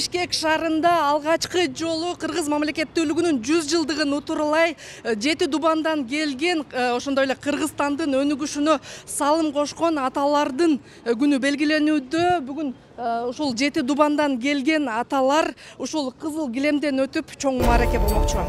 Бишкек шаарында алгачкы жолу кыргыз мамлекеттүүлүгүнүн 100 жылдыгын утурлай Жети Дубандан келген, ошондой эле Кыргызстандын өнүгүшүнө салым кошкон аталардын күнү белгиленүүдө. Бүгүн ушул Жети Дубандан келген аталар ушул кызыл килемден өтүп чоң маараке болмокчу.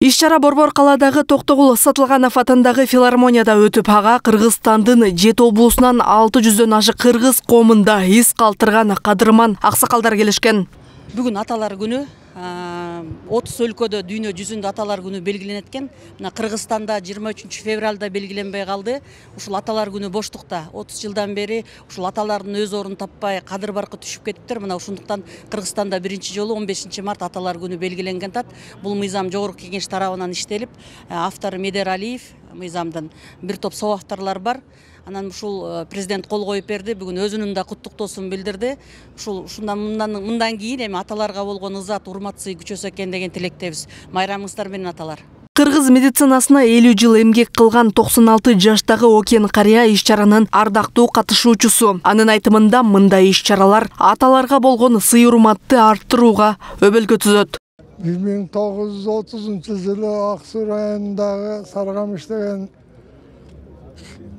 Иш-чара Борбор калаадагы Токтогул Сатылганов атындагы филармонияда өтүп, ага Кыргызстандын 7 облусунан 600дөн ашык кыргыз коомунда из калтырган кадырман аксакалдар келишкен. Бүгүн аталар күнү 30 өлкөдө дүйнө жүзүндө аталар күнү белгиленет экен. Мына Кыргызстанда 23 февралда белгиленбей калды. Ушул аталар күнү боштукта 30 жылдан бери ушул аталардын өз орун таппай кадыр баркы түшүп кетиптир. Мына ушундуктан Кыргызстанда биринчи жолу 15 март аталар күнү белгиленген тат. Бул мыйзам жогорку кеңеш тарабынан иштелип, автору Медер Алиев мыйзамдын бир топ соо авторлор бар. Анан ушул президент кол коюп берди. Бүгүн өзүнүн да куттуктоосун билдирди. Мындан кийин эми аталарга болгон ызат, урмат сый күчөсө экен деген тилектебиз. Майрамыңыздар менен аталар. Кыргыз медицинасына 50 жыл эмгек кылган 96 жаштагы Окен карыя иш-чаранын ардактуу катышуучусу. Анын айтымында мындай иш-чаралар аталарга болгон сый урматты арттырууга өбөлкө түзөт. 1930 Ак Суу районундагы Саргамыш деген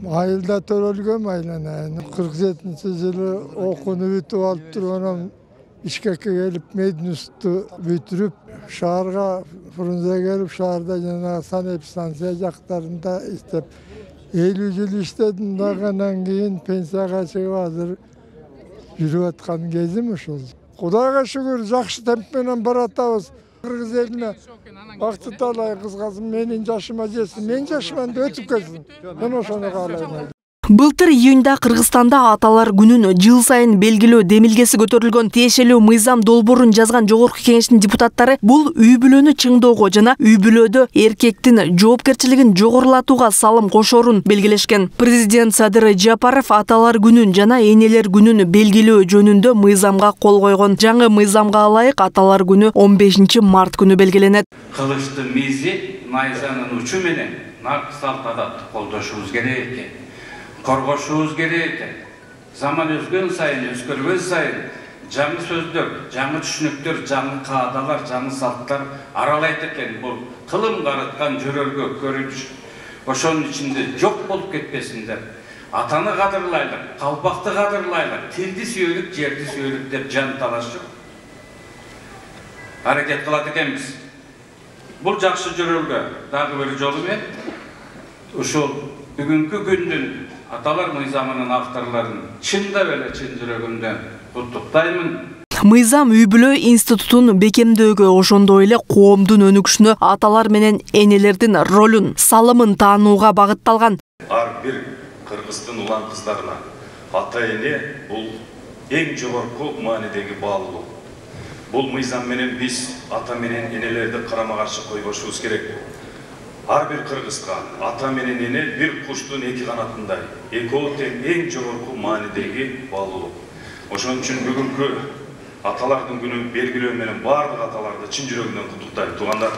айылда төрөлгөм айланайын. 47-жылы окууну бүтүп алып турганам, Бишкекке келип мединституту бүтүрүп, шаарга Фрунзе келип, шаарда жана санэпидстанция жактарында иштеп 50 жыл иштедим. Андан кийин пенсияга чыгып азыр жүрүп аткан кезим ушул. Кудайга шүгүр, жакшы темп менен баратабыз. Кыргыз элине бакыт талай кызгазым, менин жашыма жетсин, менин жашыман да өтүп кетсин. Мен ошону каалайм. Былтыр июнда Кыргызстанда аталар күнүн жыл сайын белгилөө демилгеси көтөрүлгөн. Тиешелүү мыйзам долбоорун жазган жогорку кеңештин депутаттары бул үй бүлөнү чыңдоого жана үй бүлөдө эркектин жоопкерчилигин жогорулатууга салым кошорун белгилешкен. Президент Садыр Жапаров аталар күнүн жана энелер күнүн белгилөө жөнүндө мыйзамга кол койгон. Жаңы мыйзамга ылайык аталар күнү 15 март күнү белгиленет. Кылычты мизи найзанын учу менен нарк салт адатты колдошубуз керек экен. Коргошуубуз керек экен. Заман өзгөн сайын, өзгөргөн сайын жаңы сөздөр, жаңы түшүнүктөр, жаңы каадалар, жаңы салттар аралайт экен. Бул кылым карыткан жөрөлгө көрүнүш. Ошонун ичинде жок болуп кетпесиндер. Атаны кадырлайлык, калпакты кадырлайлык, тилди сүйөлүк, жерди сүйөлүк деп жан талашып аракет кылат экенбиз. Бул жакшы жөрөлгө дагы бир жолу мен ушул бүгүнкү күндүн аталар мыйзамынын авторлорун чындап эле чын жүрөгүмдөн куттуктаймын. Мыйзам үй бүлө институтун бекемдөөгө, ошондой эле коомдун өнүгүшүнө, аталар менен энелердин ролун, салымын таанууга багытталган. Ар бир кыргыздын улан кыздарына ата-эне бул эң жогорку маанидеги баалуулук. Бул мыйзам менен биз ата менен энелерди карама-каршы койбошубуз керек. Ар бир кыргызга ата менен эне бир куштун эки канатындай, экөө тең эң жогорку маанидеги баалуулук. Ошон үчүн бүгүнкү аталардын күнүн белгилөө менен бардык аталарды чын жүрөгүмдөн куттуктайм. Туугандар.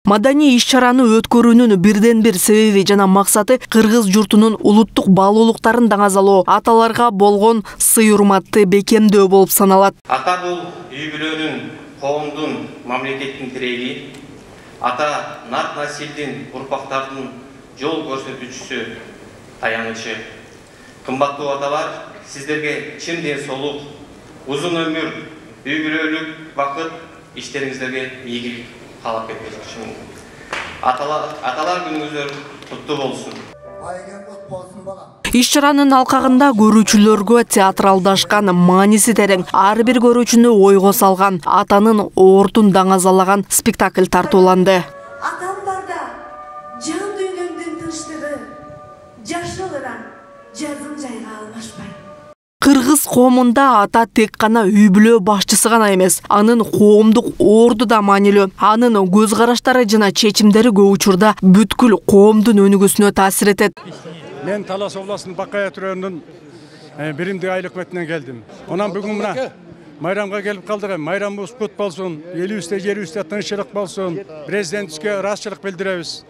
Маданий иш-чараны өткөрүүнүн бирден бир себеби жана максаты кыргыз журтунун улуттук баалуулуктарын даңазалоо, аталарга болгон сый урматты бекемдөө болуп саналат. Ата бул үй бүлөнүн, коомдун, мамлекеттин тиреги, ата нарт насилдин, урпактардын жол көрсөтүүчүсү, таянычы. Кымбаттуу аталар, сиздерге чын ден соолук, узун өмүр, үй бүлөлүк бакыт, иштериңиздерге ийгилик каалап кетмекчимин. Аталар күнүңүздөр куттуу болсун. Иш-чаранын алкагында көрүүчүлөргө театралдашкан, мааниси терең, ар бир көрүүчүнү ойго салган, атанын оортун даңазалаган спектакль тартууланды. Атам барда жан дүйнөмдүн тынчтыгы, жашыл ыран жазым жайга алмашпайт. Кыргыз коомунда ата тек гана үй бүлө башчысы гана эмес, анын коомдук орду да маанилүү. Анын көз караштары жана чечимдери көп учурда бүткүл коомдун өнүгүүсүнө таасир этет. Мен Талас областынын Бакая районунун биримдик айыл өкмөтүнөн келдим. Онан бүгүн мына майрамга келип калдык. Майрамыбыз кут болсун, элибизде жерибизде тынччылык болсун. Президентибизге ыраазычылык билдиребиз.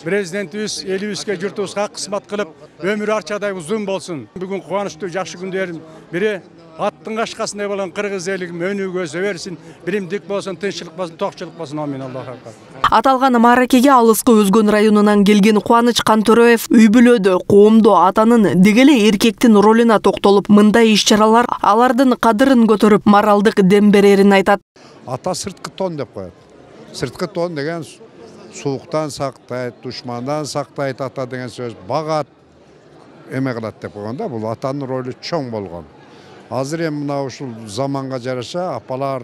Президентибиз элибизге журтубузга кызмат кылып, өмүрү арчадай узун болсун. Бүгүн кубанычтуу жакшы күндөрдүн бири аттын кашкасындай болгон кыргыз элигим өнүгө өсө берсин, биримдик болсун, тынччылык болсун, токчулук болсун. Амин. Аллаху акбар. Аталган мааракеге алыскы Өзгөн районунан келген Кубаныч Кантөрөев үй бүлөдө коомдо атанын дегеле эркектин ролуна токтолуп, мындай иш-чаралар алардын кадырын көтөрүп, моралдык дем берерин айтат. Ата сырткы тон деп коет. Сырткы тон деген сууктан сактайт, душмандан сактайт ата деген сөз. Багат эме кылат деп койгонда, бул атанын ролу чоң болгон. Азыр эми мына ушул заманга жараша апалар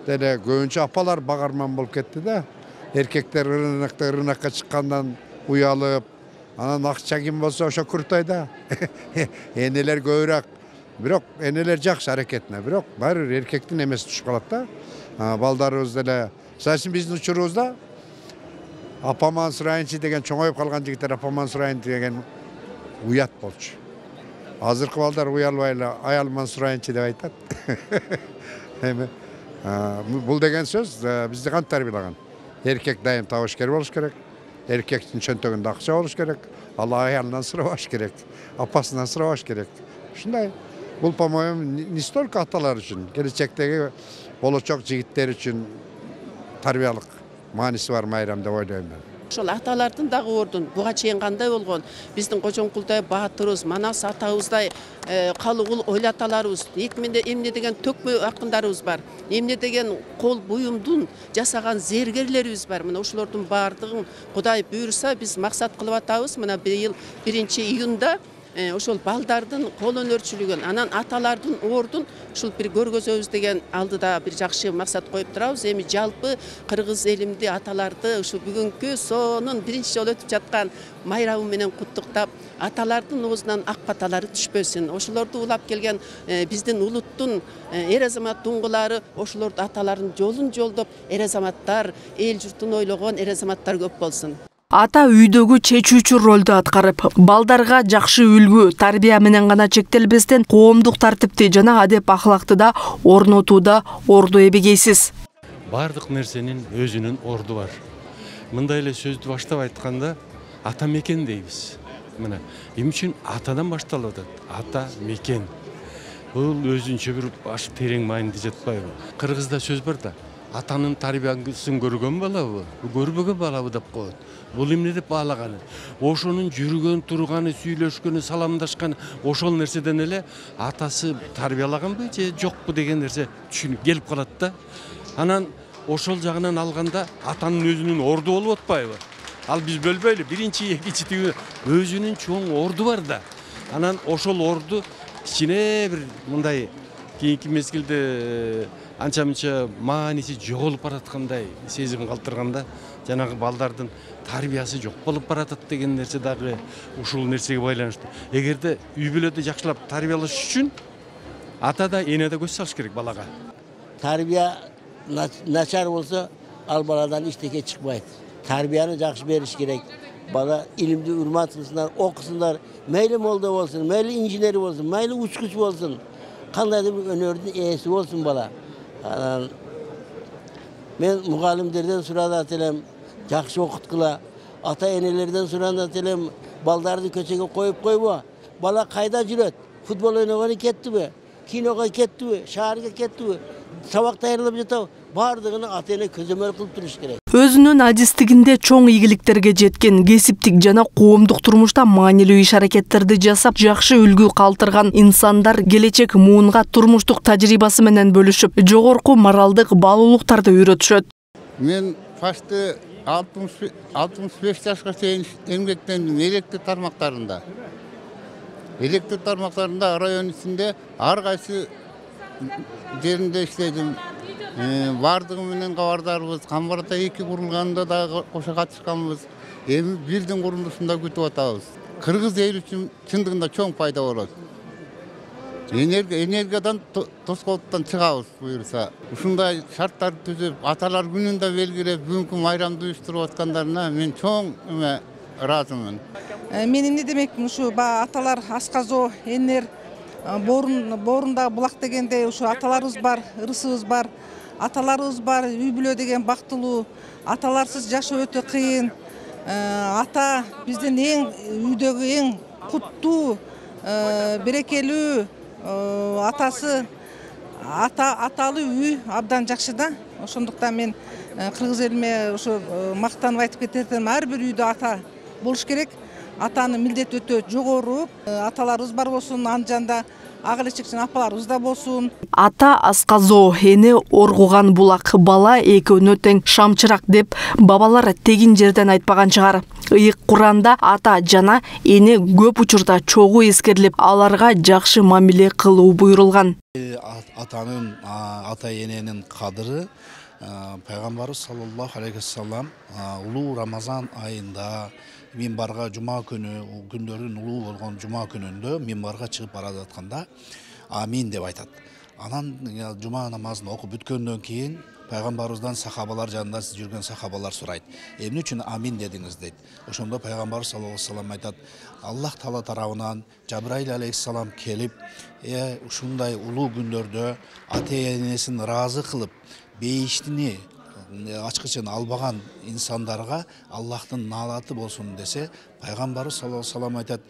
деле көбүнчө апалар багарман болуп кетти да. Эркектер рынокко чыккандан уялып, анан акча ким болсо ошо куртайда. Энелер көбүрөөк. Бирок энелер жакшы аракетине, бирок баары бир эркектин эмеси түшүп калат да. Балдарыбыз деле, саясий биздин учурубузда апаман сурайынчы деген чоңоюп калган жигиттер апаман сурайын деген уят болчу. Азыркы балдар уялбай эле аялман сурайынчы деп айтат. Эми бул деген сөз бизди кантип тарбиялаган? Эркек дайым табышкер болуш керек. Эркектин чөнтөгүндө акча болуш керек. Ал аялынан сурабаш керек. Апасынан сурабаш керек. Ушундай. Бул, по-моему, не столько аталар үчүн, келечектеги болочок жигиттер үчүн тарбиялык мааниси бар майрам деп ойлойм мен. Ошол аталардын дагы ордун буга чейин кандай болгон? Биздин Кожоңкулдай баатырыбыз, Манас атабыздай калыгул ойл аталарыбыз, эмне деген төкмө акындарыбыз бар. Эмне деген кол буюмдун жасаган зергерлерибиз бар. Мына ошолордун баардыгын Кудай буйруса биз максат кылып атабыз. Мына быйыл 1-июнда ошол балдардын кол өнөрчүлүгүн, анан аталардын ордун ушул бир көргөзөбүз деген алдыда бир жакшы максат коюп турабыз. Эми жалпы кыргыз элимди, аталарды ушу бүгүнкү сонун 1-жолу өтүп жаткан майрамы менен куттуктап, аталардын оозунан ак баталары түшпөсүн. Ошолорду улап келген биздин улуттун эр азамат дуңгулары ошолорду аталардын жолун жолдоп, эр азаматтар, эл журтун ойлогон эр азаматтар көп болсун. Ата үйдөгү чечүүчү ролду аткарып, балдарга жакшы үлгү, тарбия менен гана чектелбестен коомдук тартипти жана адеп ахлакты да орнотууда орду эбегейсиз. Бардык нерсенин өзүнүн орду бар. Мындай эле сөздү баштап айтканда ата мекен дейбиз. Мына, эмне үчүн атадан башталып атат? Ата мекен. Бул өзүнчө бир аш терең маанide жатпайбы? Кыргызда сөз бар да. Атанын тарбиясын көргөн балабы, көрбөгөн балабы деп коет. Бул эмне деп баалаганы? Ошонун жүргөн, турганы, сүйлөшкөнү, саламдашканы, ошол нерседен эле атасы тарбиялаганбы же жокпу деген нерсе түшүнүп келип калат да. Анан ошол жагынан алганда атанын өзүнүн орду болуп атпайбы? Ал биз бөлбөйлү, 1-2 тиги өзүнүн чоң орду бар да. Анан ошол орду кичине бир мындай кийинки мезгилде анча-мынча мааниси жоголуп бараткандай сезим калтырганда, жанагы балдардын тарбиясы жок болуп баратат деген нерсе дагы ушул нерсеге байланыштуу. Эгерде үй бүлөдө жакшылап тарбиялаш үчүн ата да эне да көз салыш керек балага. Тарбия начар болсо, ал баладан эчтеке чыкпайт. Тарбияны жакшы бериш керек. Бала илимди урмат кылсындар, окусундар. Мейли молда болсун, мейли инженер болсун, мейли учкуч болсун. Кандайдыр бир өнөрдүн ээси болсун бала. Мен мугалимдерден сурат элем, жакшы окуткула. Ата энелерден сурат элем, балдарды көчөгө коюп койбо. Бала кайда жүрөт? Футбол ойногону кеттиби? Киного кеттиби? Шаарга кеттиби? Сабак даярдап жатабы? Бардыгын ата эне көзөмөл кылып туруш керек. Өзүнүн адистигинде чоң ийгиликтерге жеткен, кесиптик жана коомдук турмушта маанилүү иш-аракеттерди жасап, жакшы үлгү калтырган инсандар келечек муунга турмуштук тажрыйбасы менен бөлүшүп, жогорку моралдык баалуулуктарды үйрөтүшөт. Мен фашты 65 жашка чейин эмгектендим электр тармактарында. Электр тармактарында район ичинде ар кайсы жеринде иштедим. Бардыгы менен кабардарбыз. Камбарда 2 курулганда да кошо катышканбыз. Эми бирдин курулушунда күтүп атабыз. Кыргыз эл үчүн чындыгында чоң пайда болот. энергиядан тоскоолуктан чыгабыз буюрса. Ушундай шарттарды түзүп, аталар күнүн да белгилеп, бүгүнкү майрамды уюштуруп аткандарына мен чоң ыраазымын. Мен эмне демекмин, ушу аталар асказоо, энер, боорунда булак дегендей ушу аталарыбыз бар, ырысыбыз бар, аталарыбыз бар, үй бүлө деген бактылуу, аталарсыз жашоо өтө кыйын. Ата биздин үйдөгү эң куттуу, берекелүү, атасы, аталуу үй абдан жакшы да. Ошондуктан мен кыргыз элиме ошо мактанып айтып кетем, ар бир үйдө ата болуш керек. Атанын милдети өтө жогору. Аталарыбыз бар болсун, анжанда ак элечекчен апаларыбыз да болсун. Ата асказоо, эне оргуган булак, бала экөөнө тең шамчырак деп бабалар тегин жерден айтпаган чыгар. Ыйык Куранда ата жана эне көп учурда чогуу эскерилип, аларга жакшы мамиле кылуу буйрулган. Атанын, ата эненин кадыры Пайгамбарыбыз саллаллаху алейхи вассалам улуу Рамазан айында минбарга жума күнү, күндөрдүн улуу болгон жума күнүндө минбарга чыгып бара жатканда амин деп айтат. Анан жума намазын окуп бүткөндөн кийин Пайгамбарыбыздан сахабалар жанында жүргөн сахабалар сурайт. Эмне үчүн амин дедиңиз дейт. Ошондо Пайгамбарыбыз саллаллаху алейхи вассалам айтат: Аллах Таала тарабынан Жабраил алейхиссалам келип, ушундай улуу күндөрдө ата энесин ыраазы кылып, бейиштини ачкычын албаган инсандарга Аллахтын наалаты болсун десе, Пайгамбарыбыз саллаллаху алейхи вассалам айтат: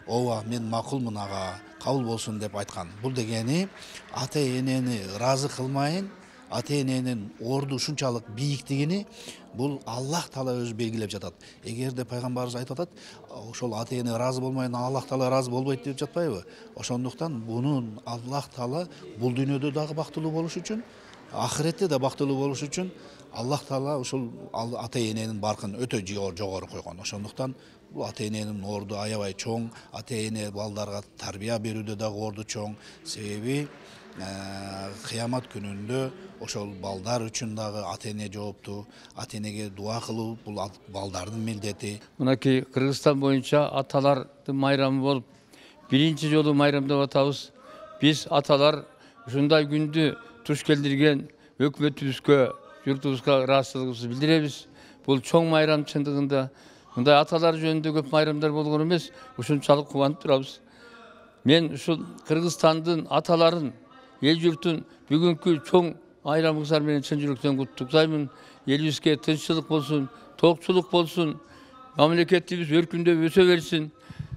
ооба, мен макулмун ага, кабыл болсун деп айткан. Бул дегени ата энени ыраазы кылмайын, ата эненин орду ушунчалык бийиктигини бул Аллах Таала өзү белгилеп жатат. Эгерде Пайгамбарыбыз айтып атат, ошол ата эне ыраазы болмайын, Аллах Таала ыраазы болбойт деп жатпайбы? Ошондуктан бунун Аллах Таала бул дүйнөдө дагы бактылуу болуш үчүн, ахиретте да бактылуу болуш үчүн Аллах Таала ушул ата эненин баркын өтө жогору койгон. Ошондуктан бул ата эненин орду аябай чоң, ата эне балдарга тарбия берүүдө дагы орду чоң. Себеби кыямат күнүндө ошол балдар үчүн дагы ата эне жооптуу, ата энеге дуа кылуу бул балдардын милдети. Мынакей Кыргызстан боюнча аталардын майрамы болуп, биринчи жолу майрамдап атабыз. Биз аталар ушундай күндү туш келдирген өкмөтүбүзгө, журтубузга ыраазычылыгыбызды билдиребиз. Бул чоң майрам чындыгында. Мындай аталар жөнүндө көп майрамдар болгон эмес, ушунчалык кубанып турабыз. Мен ушул Кыргызстандын аталарын, эл журтун бүгүнкү чоң майрамыңыздар менен чын жүрөктөн куттуктаймын. Элибизге тынччылык болсун, токчулук болсун, мамлекетибиз өркүндөп өсө берсин,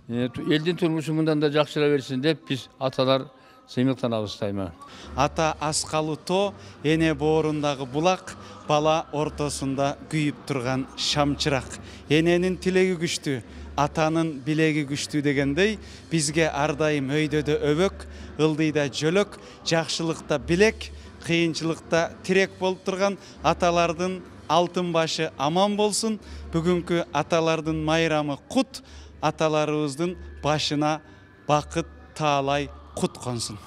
элдин турмушу мындан да жакшыра берсин деп биз аталар сыймыктанабыз дайыма. Ата аскалуу тоо, эне боорундагы булак, бала ортосунда күйүп турган шамчырак. Эненин тилеги күчтүү, атанын билеги күчтүү дегендей, бизге ар дайым өйдөдө өбөк, ылдыйда жөлөк, жакшылыкта билек, кыйынчылыкта тирек болуп турган аталардын алтын башы аман болсун. Бүгүнкү аталардын майрамы кут, аталарыбыздын башына бакыт таалай кут консун.